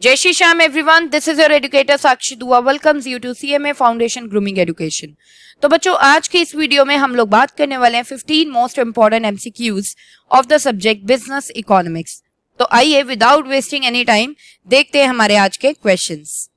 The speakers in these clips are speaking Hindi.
जय Shri Shyam everyone, this is your educator Sakshi Dua welcomes you to CMA foundation grooming education. तो बच्चों, आज के इस वीडियो में हम लोग बात करने वाले हैं 15 most important MCQs of the subject business economics. तो आइए विदाउट वेस्टिंग एनी टाइम देखते हैं हमारे आज के क्वेश्चंस।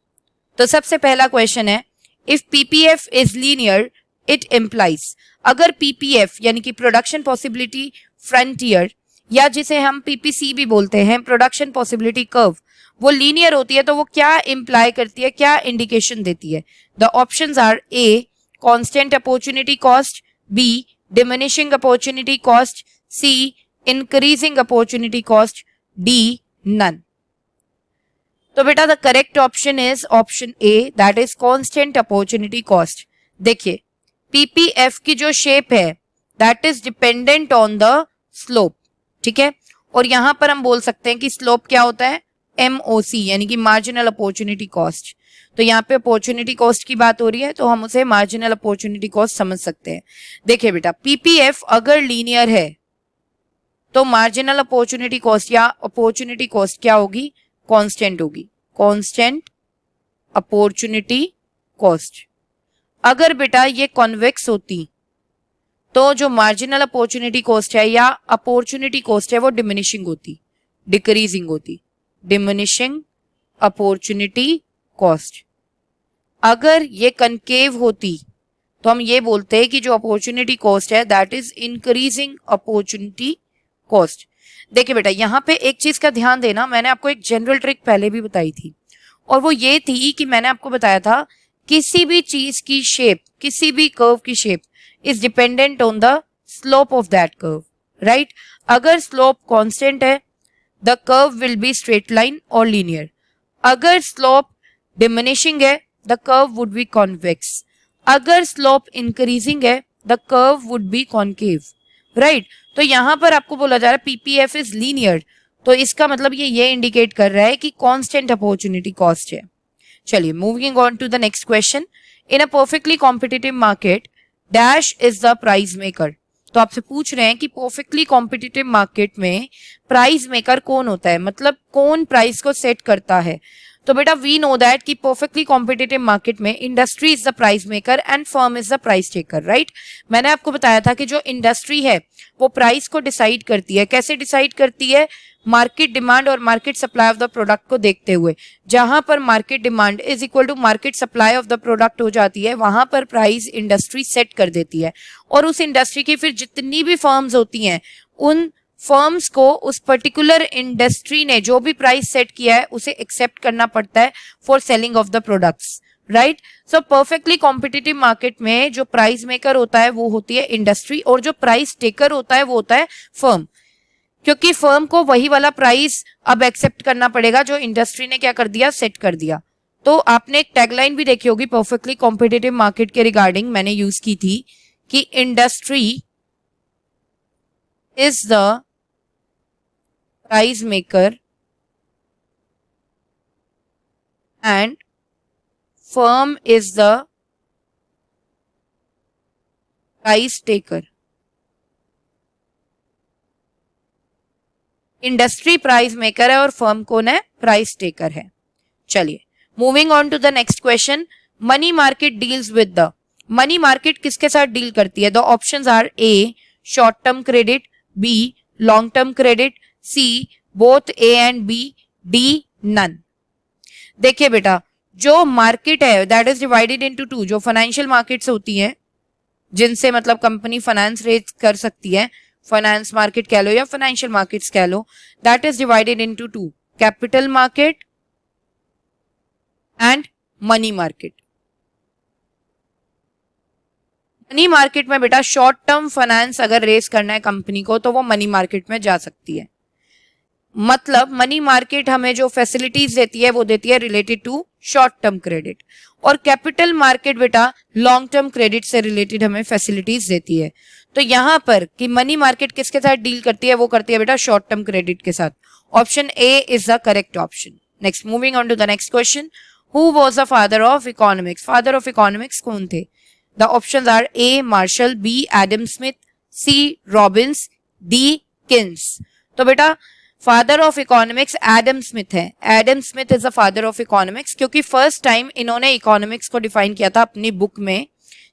तो सबसे पहला क्वेश्चन है, if PPF is linear it implies. अगर पीपीएफ यानी कि प्रोडक्शन पॉसिबिलिटी फ्रंटियर या जिसे हम पीपीसी भी बोलते हैं, प्रोडक्शन पॉसिबिलिटी कर्व, वो लीनियर होती है तो वो क्या इंप्लाई करती है, क्या इंडिकेशन देती है? The options are A constant opportunity cost, B diminishing opportunity cost, C increasing opportunity cost, D none. तो बेटा the correct option is option A, that is constant opportunity cost. देखिए पीपीएफ की जो शेप है that is dependent on the slope, ठीक है। और यहां पर हम बोल सकते हैं कि स्लोप क्या होता है, MOC यानी कि मार्जिनल अपॉर्चुनिटी कॉस्ट। तो यहाँ पे अपॉर्चुनिटी कॉस्ट की बात हो रही है तो हम उसे मार्जिनल अपॉर्चुनिटी कॉस्ट समझ सकते हैं। देखिए बेटा, पीपीएफ अगर लीनियर है तो मार्जिनल अपॉर्चुनिटी कॉस्ट या अपॉर्चुनिटी कॉस्ट क्या होगी, कांस्टेंट होगी, कांस्टेंट अपॉर्चुनिटी कॉस्ट। अगर बेटा ये कॉन्वेक्स होती तो जो मार्जिनल अपॉर्चुनिटी कॉस्ट है या अपॉर्चुनिटी कॉस्ट है वो डिमिनिशिंग होती, डिक्रीजिंग होती, डिमिनिशिंग अपॉर्चुनिटी कॉस्ट। अगर ये कनकेव होती तो हम ये बोलते हैं कि जो अपॉर्चुनिटी कॉस्ट है that is increasing opportunity cost. देखिए बेटा, यहां पे एक चीज का ध्यान देना, मैंने आपको एक जनरल ट्रिक पहले भी बताई थी और वो ये थी कि मैंने आपको बताया था किसी भी चीज की शेप, किसी भी कर्व की shape is dependent on the slope of that curve, right. अगर स्लोप कांस्टेंट है the curve will be straight line or linear. अगर slope diminishing है the curve would be convex. अगर slope increasing है the curve would be concave, right? तो यहां पर आपको बोला जा रहा है PPF is linear, तो इसका मतलब ये इंडिकेट कर रहा है कि constant opportunity cost है। चलिए moving on to the next question. In a perfectly competitive market, dash is the price maker. तो आपसे पूछ रहे हैं कि परफेक्टली कॉम्पिटिटिव मार्केट में प्राइस मेकर कौन होता है, मतलब कौन प्राइस को सेट करता है। तो बेटा वी नो दैट कि परफेक्टली कॉम्पिटिटिव मार्केट में industry is the price maker and firm is the price taker, right. मैंने आपको बताया था कि जो इंडस्ट्री है वो प्राइस को डिसाइड करती है। कैसे डिसाइड करती है? मार्केट डिमांड और market supply of the product को देखते हुए। जहां पर market demand is equal to market supply of the product हो जाती है वहां पर प्राइस इंडस्ट्री सेट कर देती है और उस इंडस्ट्री की फिर जितनी भी फर्म्स होती हैं उन फर्म्स को उस पर्टिकुलर इंडस्ट्री ने जो भी प्राइस सेट किया है उसे एक्सेप्ट करना पड़ता है for selling of the products, right. So perfectly competitive market में जो प्राइस मेकर होता है वो होती है इंडस्ट्री और जो प्राइस टेकर होता है वो होता है फर्म, क्योंकि फर्म को वही वाला प्राइस अब एक्सेप्ट करना पड़ेगा जो इंडस्ट्री ने क्या कर दिया, सेट कर दिया। तो आपने एक टैगलाइन भी देखी होगी परफेक्टली कॉम्पिटिटिव मार्केट के रिगार्डिंग, मैंने यूज की थी कि industry is the price maker and firm is the price taker. Industry price maker है और फर्म कौन है, प्राइस टेकर है। चलिए moving on to the next question. Money market deals with the, money market किसके साथ डील करती है? The options are A short term credit, B long term credit, C both A and B, D none. देखिए बेटा, जो मार्केट है that is divided into two. जो फाइनेंशियल मार्केट्स होती हैं जिनसे मतलब कंपनी फाइनेंस रेज कर सकती है, फाइनेंस मार्केट कह लो या फाइनेंशियल मार्केट्स कह लो, that is divided into two, capital market and money market. Money market में बेटा शॉर्ट टर्म फाइनेंस अगर रेज करना है कंपनी को तो वो मनी मार्केट में जा सकती है। मतलब मनी मार्केट हमें जो फैसिलिटीज देती है वो देती है related to short term credit, और कैपिटल मार्केट बेटा लॉन्ग टर्म क्रेडिट से रिलेटेड हमें फैसिलिटीज देती है। तो यहां पर कि मनी मार्केट किसके साथ डील करती है, वो करती है बेटा शॉर्ट टर्म क्रेडिट के साथ। Option A is the correct option. Next moving on to the next question. Who was the father of economics? Father of economics कौन थे? The options are A Marshall, B Adam Smith, C Robbins, D Keynes. तो बेटा father of economics Adam Smith है। Adam Smith is the father of economics, क्योंकि फर्स्ट टाइम इन्होंने इकोनॉमिक्स को डिफाइन किया था अपनी बुक में,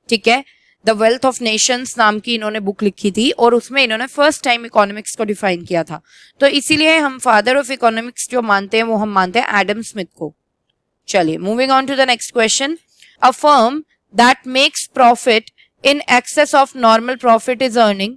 ठीक है। द वेल्थ ऑफ नेशंस नाम की इन्होंने बुक लिखी थी और उसमें इन्होंने फर्स्ट टाइम इकोनॉमिक्स को डिफाइन किया था। तो इसीलिए हम फादर ऑफ इकोनॉमिक्स जो मानते हैं वो हम मानते हैं एडम स्मिथ को। चलिए, moving on to the next question. A firm that makes profit in excess of normal profit is earning.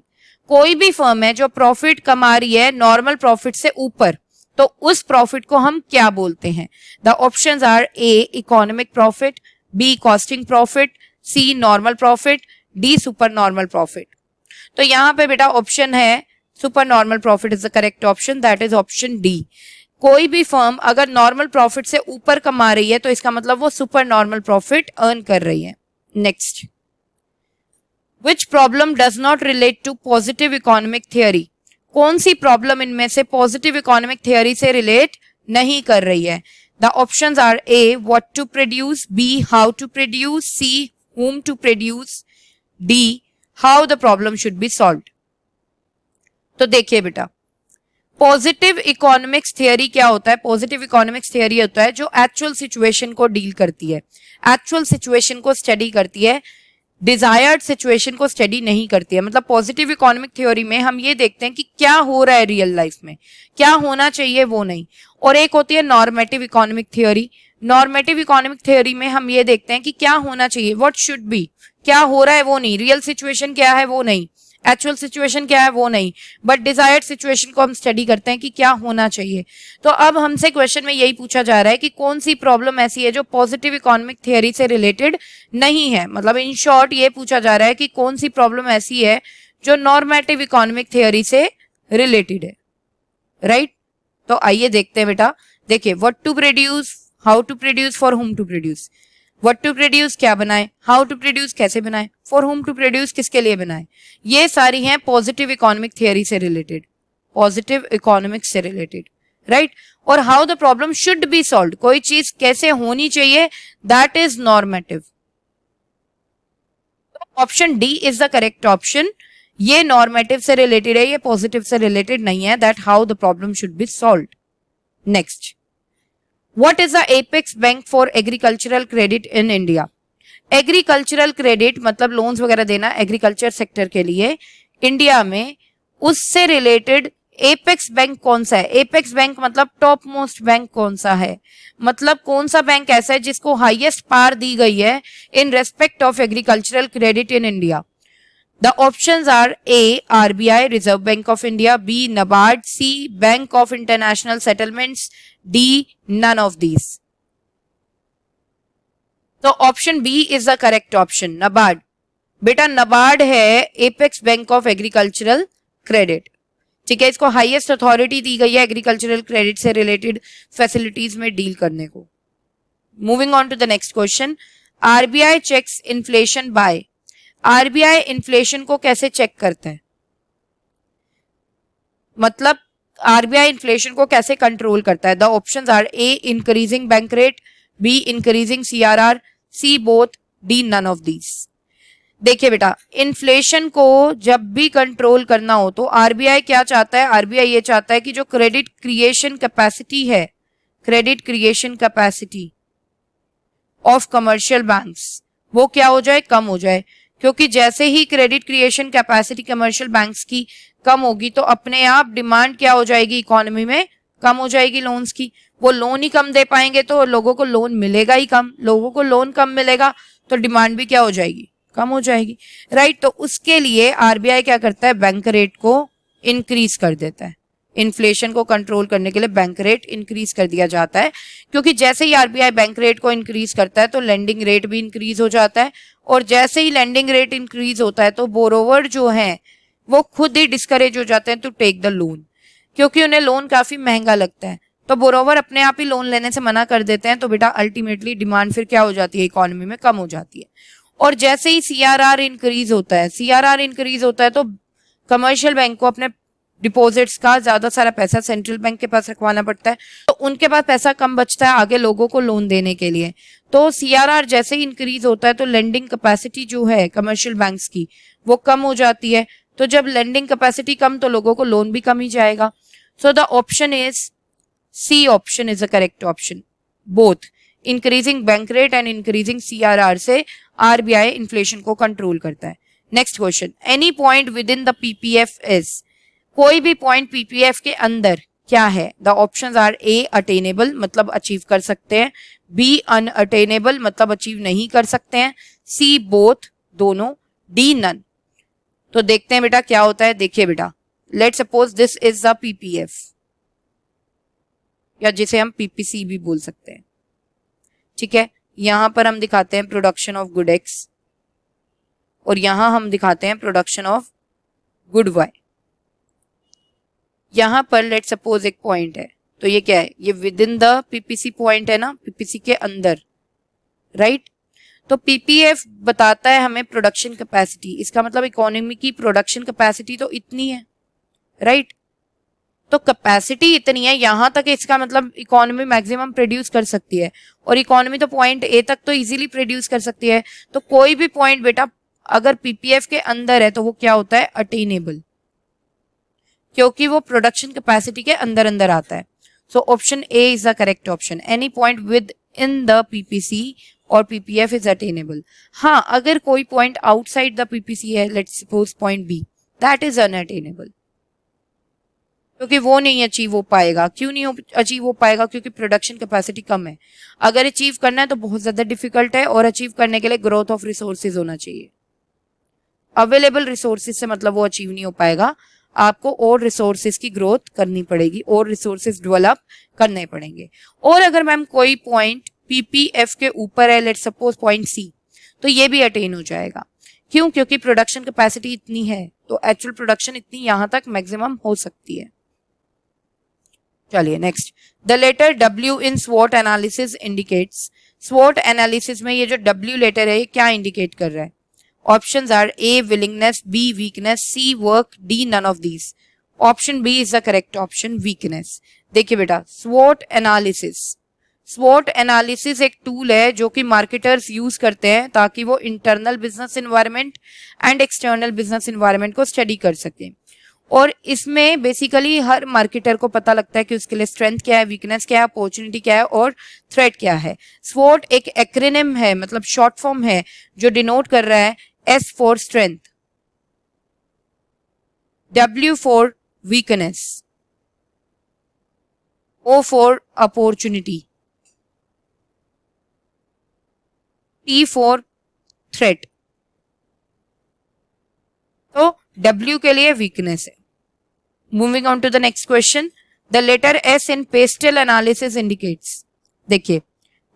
कोई भी फर्म है जो प्रॉफिट कमा रही है नॉर्मल प्रॉफिट से ऊपर, तो उस प्रॉफिट को हम क्या बोलते हैं? The options are A economic profit, B costing profit, C normal profit, D super normal profit. तो यहां पे बेटा ऑप्शन है super normal profit is the correct option, that is option D. कोई भी फर्म अगर नॉर्मल प्रॉफिट से ऊपर कमा रही है तो इसका मतलब वो सुपर नॉर्मल प्रॉफिट अर्न कर रही है। Next, which problem does not relate to positive economic theory. कौन सी प्रॉब्लम इनमें से पॉजिटिव इकोनॉमिक थियरी से रिलेट नहीं कर रही है? The options are A what to produce, B how to produce, C whom to produce, D how the problem should be solved। तो देखिए बेटा, पॉजिटिव इकोनॉमिक्स थियरी क्या होता है? पॉजिटिव इकोनॉमिक्स थियरी होता है जो एक्चुअल सिचुएशन को डील करती है, एक्चुअल सिचुएशन को स्टडी करती है, डिजायर्ड सिचुएशन को स्टडी नहीं करती है। मतलब पॉजिटिव इकोनॉमिक थ्योरी में हम ये देखते हैं कि क्या हो रहा है रियल लाइफ में, क्या होना चाहिए वो नहीं। और एक होती है normative economic theory. Normative economic theory में हम ये देखते हैं कि क्या होना चाहिए, व्हाट शुड बी, क्या हो रहा है वो नहीं, रियल सिचुएशन क्या है वो नहीं, एक्चुअल सिचुएशन क्या है वो नहीं, बट डिजायर्ड सिचुएशन को हम स्टडी करते हैं कि क्या होना चाहिए। तो अब हमसे क्वेश्चन में यही पूछा जा रहा है कि कौन सी प्रॉब्लम ऐसी है जो पॉजिटिव इकोनॉमिक थियरी से रिलेटेड नहीं है। मतलब इन शॉर्ट ये पूछा जा रहा है कि कौन सी प्रॉब्लम ऐसी है जो नॉर्मेटिव इकोनॉमिक थियरी से रिलेटेड है, राइट। तो आइए देखते हैं बेटा। देखिए, what to produce, how to produce, for whom to produce. What to produce क्या बनाए, हाउ टू प्रोड्यूस कैसे बनाए, फॉर हुम टू प्रोड्यूस किसके लिए बनाए। ये सारी हैं पॉजिटिव इकोनॉमिक थियरी से रिलेटेड, पॉजिटिव इकोनॉमिक्स से रिलेटेड, राइट। और how the problem should be solved, कोई चीज कैसे होनी चाहिए, that is normative. Option D is the correct option. ये नॉर्मेटिव से रिलेटेड है, ये पॉजिटिव से रिलेटेड नहीं है, that how the problem should be solved. Next, What is the apex bank for agricultural credit in India? Agricultural credit मतलब लोन्स वगैरह देना एग्रीकल्चर सेक्टर के लिए इंडिया में, उससे रिलेटेड एपेक्स बैंक कौन सा है? एपेक्स बैंक मतलब टॉप मोस्ट बैंक कौन सा है, मतलब कौन सा बैंक ऐसा है जिसको हाईएस्ट पावर दी गई है in respect of agricultural credit in India. The options are A RBI Reserve Bank of India, B NABARD, C Bank of International Settlements, D none of these। तो option B is the correct option, NABARD. बेटा नबार्ड है apex bank of agricultural credit, ठीक है। इसको हाईएस्ट अथॉरिटी दी गई है एग्रीकल्चरल क्रेडिट से रिलेटेड फैसिलिटीज में डील करने को। Moving on to the next question, RBI checks inflation by. RBI inflation को कैसे चेक करता है, मतलब आरबीआई इन्फ्लेशन को कैसे कंट्रोल करता है? The options are A increasing bank rate, B increasing CRR, C both, D none of these. देखिए बेटा, इन्फ्लेशन को जब भी कंट्रोल करना हो तो आरबीआई क्या चाहता है? आरबीआई ये चाहता है कि जो क्रेडिट क्रिएशन कैपेसिटी है, credit creation capacity of commercial banks, वो क्या हो जाए, कम हो जाए। क्योंकि जैसे ही credit creation capacity commercial banks की कम होगी तो अपने आप डिमांड क्या हो जाएगी, इकोनॉमी में कम हो जाएगी लोन्स की। वो लोन ही कम दे पाएंगे तो लोगों को लोन मिलेगा ही कम, लोगों को लोन कम मिलेगा तो डिमांड भी क्या हो जाएगी, कम हो जाएगी, राइट। तो उसके लिए आरबीआई क्या करता है, बैंक रेट को इंक्रीज कर देता है। इन्फ्लेशन को कंट्रोल करने के लिए बैंक रेट इंक्रीज कर दिया जाता है, क्योंकि जैसे ही आरबीआई बैंक रेट को इंक्रीज करता है तो लेंडिंग रेट भी इंक्रीज हो जाता है, और जैसे ही लेंडिंग रेट इंक्रीज होता है तो बोरोवर जो है वो खुद ही डिस्करेज हो जाते हैं टू टेक द लोन, क्योंकि उन्हें लोन काफी महंगा लगता है। तो बोरोवर अपने आप ही लोन लेने से मना कर देते हैं, तो बेटा अल्टीमेटली डिमांड फिर क्या हो जाती है, इकोनॉमी में कम हो जाती है। और जैसे ही सीआरआर इंक्रीज होता है, सीआरआर इंक्रीज होता है तो कमर्शियल बैंक को अपने डिपॉजिट्स का ज्यादा सारा पैसा सेंट्रल बैंक के पास रखवाना पड़ता है, तो उनके पास पैसा कम बचता है आगे लोगों को लोन देने के लिए। तो सीआरआर जैसे ही इंक्रीज होता है तो लेंडिंग कैपेसिटी जो है कमर्शियल बैंक्स की वो कम हो जाती है। तो जब लेंडिंग कैपेसिटी कम तो लोगों को लोन भी कम ही जाएगा। So the option is C option is the correct option. Both increasing bank rate and increasing CRR से RBI इन्फ्लेशन को कंट्रोल करता है. Next question, any point within the PPF is, कोई भी पॉइंट PPF के अंदर क्या है? The options are A attainable मतलब अचीव कर सकते हैं, बी अनअटेनेबल मतलब अचीव नहीं कर सकते हैं, सी बोथ दोनों, डी नन. तो देखते हैं बेटा क्या होता है. देखिए बेटा, late suppose this is the PPF या जिसे हम PPC भी बोल सकते हैं. ठीक है, यहां पर हम दिखाते हैं प्रोडक्शन ऑफ गुड एक्स और यहां हम दिखाते हैं प्रोडक्शन ऑफ गुड वाई. यहां पर लेट सपोज एक पॉइंट है, तो ये क्या है? ये with in the PPC point है ना, PPC के अंदर, राइट. तो PPF बताता है हमें प्रोडक्शन कैपेसिटी, इसका मतलब इकोनॉमी की प्रोडक्शन कैपेसिटी तो इतनी है, राइट. तो कैपेसिटी इतनी है, यहां तक इसका मतलब इकोनॉमी मैक्सिमम प्रोड्यूस कर सकती है, और इकोनॉमी तो पॉइंट ए तक तो इजीली प्रोड्यूस कर सकती है. तो कोई भी पॉइंट बेटा अगर PPF के अंदर है तो वो क्या होता है? अटेनेबल, क्योंकि वो प्रोडक्शन कैपेसिटी के अंदर अंदर आता है. So option A is the correct option. Any point within the PPC और PPF इज अटेनेबल. हाँ, अगर कोई पॉइंट आउटसाइड द PPC है, let's suppose point B, that is unattainable, क्योंकि वो नहीं अचीव हो पाएगा. क्यों नहीं अचीव हो पाएगा? क्योंकि प्रोडक्शन कैपेसिटी कम है. अगर अचीव करना है तो बहुत ज्यादा डिफिकल्ट है, और अचीव करने के लिए ग्रोथ ऑफ रिसोर्सेज होना चाहिए. अवेलेबल रिसोर्सेज से मतलब वो अचीव नहीं हो पाएगा. आपको और रिसोर्सेज की ग्रोथ करनी पड़ेगी, और रिसोर्सेज डेवलप करने पड़ेंगे. और अगर मैम कोई पॉइंट PPF के ऊपर है, लेट्स सपोज पॉइंट सी, तो ये भी अटेन हो जाएगा. क्यों? क्योंकि प्रोडक्शन कैपेसिटी इतनी है, तो एक्चुअल प्रोडक्शन इतनी यहां तक मैक्सिमम हो सकती है. चलिए next, the letter W in SWOT analysis indicates. SWOT analysis में ये जो W लेटर है, ये क्या इंडिकेट कर रहा है? Options are A willingness, B weakness, C work, D none of these. Option B is the correct option, weakness. देखिए बेटा, SWOT एनालिसिस एक टूल है जो कि मार्केटर्स यूज करते हैं ताकि वो internal business environment and external business environment को स्टडी कर सके. और इसमें बेसिकली हर मार्केटर को पता लगता है कि उसके लिए स्ट्रेंथ क्या है, वीकनेस क्या है, अपॉर्चुनिटी क्या है और थ्रेट क्या है. SWOT एक एक्रोनिम है, मतलब शॉर्ट फॉर्म है, जो डिनोट कर रहा है S for strength, W for weakness, O for opportunity, T for threat. तो W के लिए वीकनेस है. Moving on to the next question, the letter S in PESTEL analysis indicates. देखिए,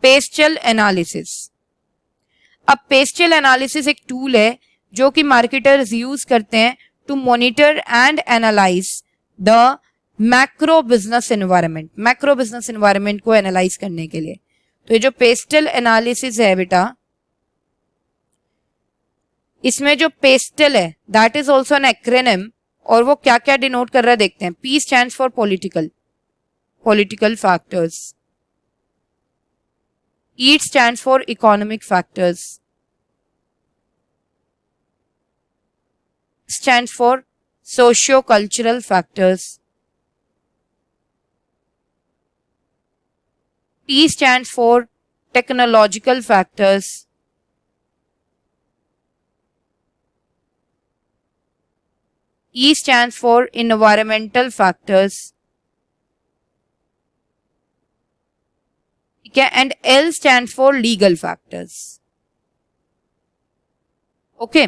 पेस्टल एनालिसिस. अब पेस्टल एनालिसिस एक टूल है जो कि मार्केटर्स यूज करते हैं to monitor and analyse the macro business environment. Macro business environment को एनालाइज करने के लिए. तो ये जो पेस्टल एनालिसिस है बेटा, इसमें जो पेस्टल है that is also an acronym, और वो क्या क्या डिनोट कर रहा है देखते हैं. P stands for political factors, E stands for economic factors, stands for socio-cultural factors, T stands for technological factors, E stands for environmental factors, ठीक है, and L stand for legal factors. Okay,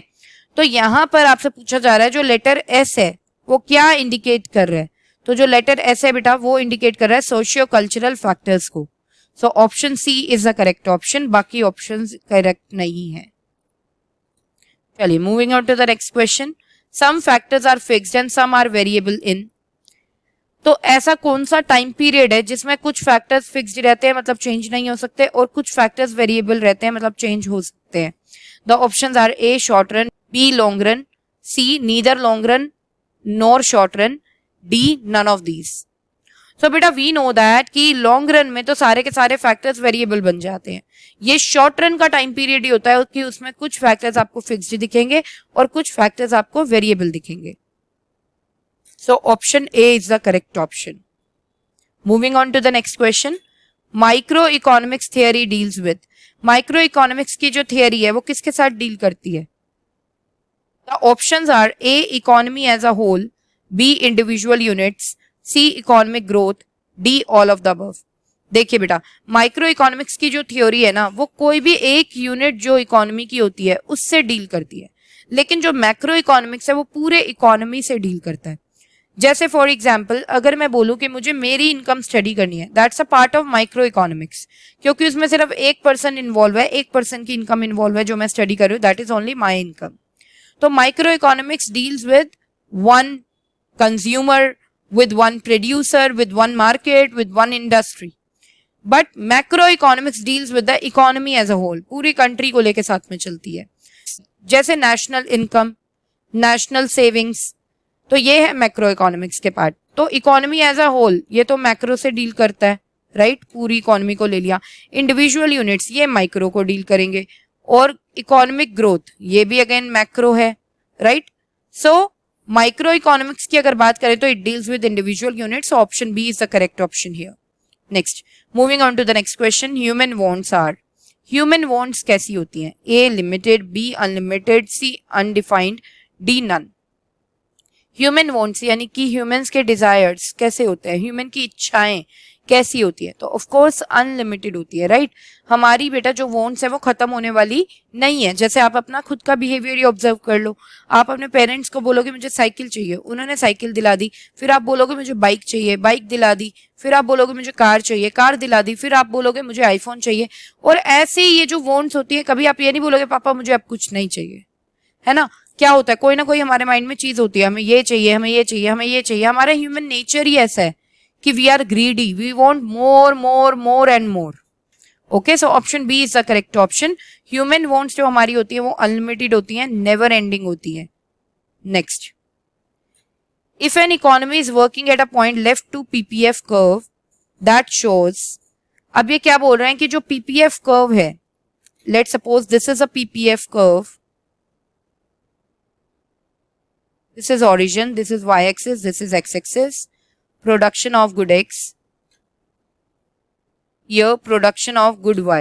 तो यहां पर आपसे पूछा जा रहा है जो लेटर S है वो क्या इंडिकेट कर रहा है. तो जो लेटर S है बेटा वो इंडिकेट कर रहा है सोशियो कल्चरल फैक्टर्स को. So option C is the correct option, बाकी ऑप्शंस करेक्ट नहीं है. चलिए moving on to the next question, some factors are fixed and some are variable in. तो ऐसा कौन सा टाइम पीरियड है जिसमें कुछ फैक्टर्स फिक्स्ड रहते हैं मतलब चेंज नहीं हो सकते, और कुछ फैक्टर्स वेरिएबल रहते हैं मतलब चेंज हो सकते हैं. The options are A short run, B long run, C neither long run nor short run, D none of these. So बेटा वी नो दैट कि लॉन्ग रन में तो सारे के सारे फैक्टर्स वेरिएबल बन जाते हैं. ये शॉर्ट रन का टाइम पीरियड ही होता है कि उसमें कुछ फैक्टर्स आपको फिक्स्ड दिखेंगे और कुछ फैक्टर्स आपको वेरिएबल दिखेंगे. So option A is the correct option. Moving on to the next question. Microeconomics theory deals with. Microeconomics की जो theory है वो किसके साथ deal करती है? The options are A. Economy as a whole, B. Individual units, C. Economic growth, D. All of the above. देखिए बेटा, माइक्रो इकोनॉमिक्स की जो थ्योरी है ना वो कोई भी एक यूनिट जो इकोनॉमी की होती है उससे डील करती है, लेकिन जो मैक्रो इकोनॉमिक्स है वो पूरे इकोनॉमी से डील करता है. जैसे फॉर एग्जाम्पल अगर मैं बोलूं कि मुझे मेरी इनकम स्टडी करनी है, that's a part of micro economics, क्योंकि उसमें सिर्फ एक पर्सन इन्वॉल्व है, एक पर्सन की इनकम इन्वॉल्व है जो मैं स्टडी कर रही हूँ, that is only my income. तो microeconomics deals with one consumer, with one producer, with one market, with one industry. But macroeconomics deals with the economy as a whole. पूरी country को लेके साथ में चलती है. जैसे national income, national savings, तो ये है macroeconomics के part. तो economy as a whole ये तो macro से deal करता है, right? पूरी economy को ले लिया. Individual units ये micro को deal करेंगे. और economic growth ये भी again macro है, right? So माइक्रो इकोनॉमिक्स की अगर बात करें तो it deals with individual units. Option B is the correct option here. Next, moving on to the next question. Human wants are. Human wants कैसी होती हैं? A limited, B unlimited, C undefined, D none. Human wants यानी कि ह्यूमंस के डिजायर्स कैसे होते हैं, ह्यूमन की इच्छाएं कैसी होती है? तो ऑफ कोर्स अनलिमिटेड होती है, राइट? हमारी बेटा जो वांट्स है वो खत्म होने वाली नहीं है. जैसे आप अपना खुद का बिहेवियर ही ऑब्जर्व कर लो. आप अपने पेरेंट्स को बोलोगे मुझे साइकिल चाहिए, उन्होंने साइकिल दिला दी. फिर आप बोलोगे मुझे बाइक चाहिए, बाइक दिला दी. फिर आप बोलोगे मुझे कार चाहिए, कार दिला दी. फिर आप बोलोगे मुझे आईफोन चाहिए. और ऐसे ही ये जो वांट्स होती है, कभी आप ये नहीं बोलोगे पापा मुझे अब कुछ नहीं चाहिए, है ना? क्या होता है, कोई ना कोई हमारे माइंड में चीज होती है, हमें ये चाहिए, हमें ये चाहिए, हमें ये चाहिए. हमारा ह्यूमन नेचर ही ऐसा है कि we are greedy, we want more more more and more. Okay, so option B is the correct option. Human wants जो हमारी होती है वो अनलिमिटेड होती है, नेवर एंडिंग होती है. Next, if an economy is working at a point left to PPF curve that shows. अब ये क्या बोल रहे हैं कि जो पीपीएफ कर्व है, let suppose this is a PPF curve, this is origin, this is y-axis, this is x-axis, production of good x, here production of good y.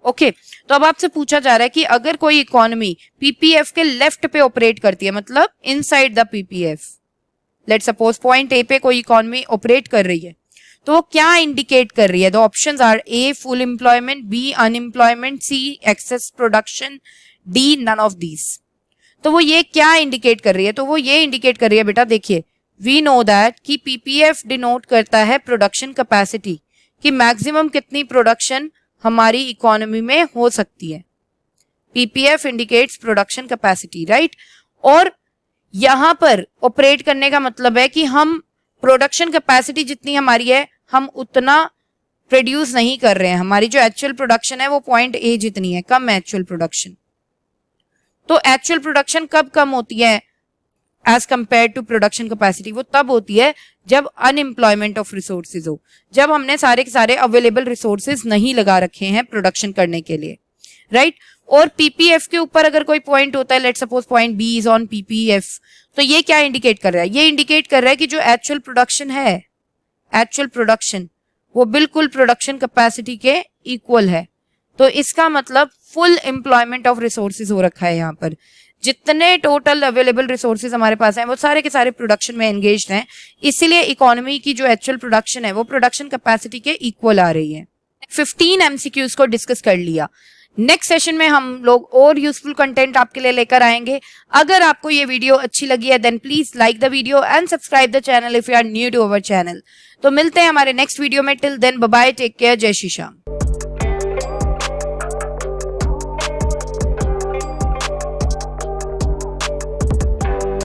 Okay, तो अब आपसे पूछा जा रहा है कि अगर कोई इकोनॉमी पीपीएफ के लेफ्ट पे ऑपरेट करती है, मतलब inside the PPF, late suppose point A पे कोई इकोनॉमी ऑपरेट कर रही है, तो वो क्या इंडिकेट कर रही है? The options are A full employment, B unemployment, C excess production, D none of these. तो वो ये क्या इंडिकेट कर रही है? तो वो ये इंडिकेट कर रही है बेटा, देखिए वी नो दैट कि पीपीएफ डिनोट करता है प्रोडक्शन कैपेसिटी, कि मैक्सिमम कितनी प्रोडक्शन हमारी इकोनॉमी में हो सकती है. PPF indicates production capacity, right? और यहां पर ऑपरेट करने का मतलब है कि हम प्रोडक्शन कैपेसिटी जितनी हमारी है हम उतना प्रोड्यूस नहीं कर रहे हैं. हमारी जो एक्चुअल प्रोडक्शन है वो पॉइंट ए जितनी है, कम एक्चुअल प्रोडक्शन. तो एक्चुअल प्रोडक्शन कब कम होती है as compare to production capacity? वो तब होती है जब अनएम्प्लॉयमेंट ऑफ रिसोर्सेज हो, जब हमने सारे के सारे अवेलेबल रिसोर्सेज नहीं लगा रखे हैं प्रोडक्शन करने के लिए, राइट? और पीपीएफ के ऊपर अगर कोई पॉइंट होता है, let suppose point B is on PPF, तो ये क्या इंडिकेट कर रहा है? ये इंडिकेट कर रहा है कि जो एक्चुअल प्रोडक्शन है, एक्चुअल प्रोडक्शन वो बिल्कुल प्रोडक्शन कैपेसिटी के इक्वल है. तो इसका मतलब फुल एम्प्लॉयमेंट ऑफ रिसोर्सेज हो रखा है. यहाँ पर जितने टोटल अवेलेबल रिसोर्सेज हमारे पास हैं वो सारे के सारे प्रोडक्शन में एंगेज्ड हैं, इसीलिए इकोनॉमी की जो एक्चुअल प्रोडक्शन है वो प्रोडक्शन कैपेसिटी के इक्वल आ रही है. 15 एमसीक्यूज को डिस्कस कर लिया. नेक्स्ट सेशन में हम लोग और यूजफुल कंटेंट आपके लिए लेकर आएंगे. अगर आपको ये वीडियो अच्छी लगी है then please like the video and subscribe the channel if you are new to our channel. तो मिलते हैं हमारे नेक्स्ट वीडियो में. Till then bye bye, take care, जय श्री श्याम.